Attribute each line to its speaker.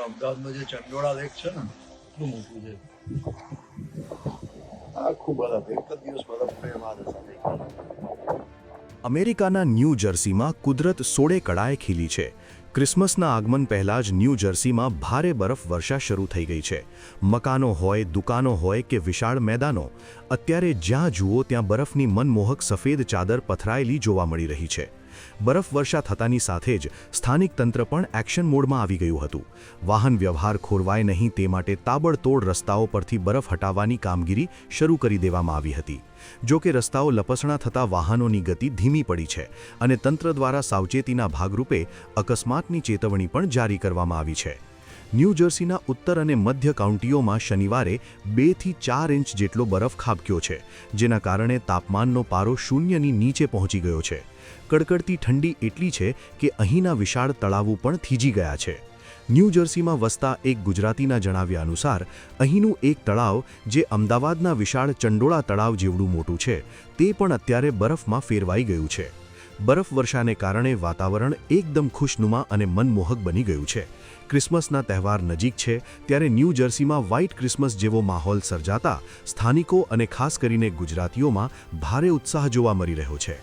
Speaker 1: અમદાવાદમાં જે ચંડોળા લેક છે ને એટલું મોટું છે આખું બરફ એક જ દિવસ બરફ પડે મારે સાથે
Speaker 2: અમેરિકાના ન્યૂ જર્સીમાં કુદરત સોળે કળાએ ખીલી છે. ક્રિસમસના આગમન પહેલાં જ ન્યૂ જર્સીમાં ભારે બરફવર્ષા શરૂ થઈ ગઈ છે. મકાનો હોય, દુકાનો હોય કે વિશાળ મેદાનો, અત્યારે જ્યાં જુઓ ત્યાં બરફની મનમોહક સફેદ ચાદર પથરાયેલી જોવા મળી રહી છે. બરફવર્ષા થતાની સાથે જ સ્થાનિક તંત્ર પણ એક્શન મોડમાં આવી ગયું હતું. વાહન વ્યવહાર ખોરવાય નહીં તે માટે તાબડતોડ રસ્તાઓ પરથી બરફ હટાવવાની કામગીરી શરૂ કરી દેવામાં આવી હતી. જો કે રસ્તાઓ લપસણા થતા વાહનોની ગતિ ધીમી પડી છે અને તંત્ર દ્વારા સાવચેતીના ભાગરૂપે અકસ્માતની ચેતવણી પણ જારી કરવામાં આવી છે. ન્યૂ જર્સીના ઉત્તર અને મધ્ય કાઉન્ટીઓમાં શનિવારે 2 થી 4 ઇંચ જેટલો બરફ ખાબક્યો છે, જેના કારણે તાપમાનનો પારો શૂન્યની નીચે પહોંચી ગયો છે. કડકડતી ઠંડી એટલી છે કે અહીંના વિશાળ તળાવો પણ થીજી ગયા છે. ન્યૂ જર્સીમાં વસતા એક ગુજરાતીના જણાવ્યા અનુસાર અહીંનું એક તળાવ, જે અમદાવાદના વિશાળ ચંડોળા તળાવ જેવડું મોટું છે, તે પણ અત્યારે બરફમાં ફેરવાઈ ગયું છે. બરફવર્ષાને કારણે વાતાવરણ એકદમ ખુશનુમા અને મનમોહક બની ગયું છે. ક્રિસમસના તહેવાર નજીક છે ત્યારે ન્યૂ જર્સીમાં વ્હાઇટ ક્રિસમસ જેવો માહોલ સર્જાતા સ્થાનિકો અને ખાસ કરીને ગુજરાતીઓમાં ભારે ઉત્સાહ જોવા મળી રહ્યો છે.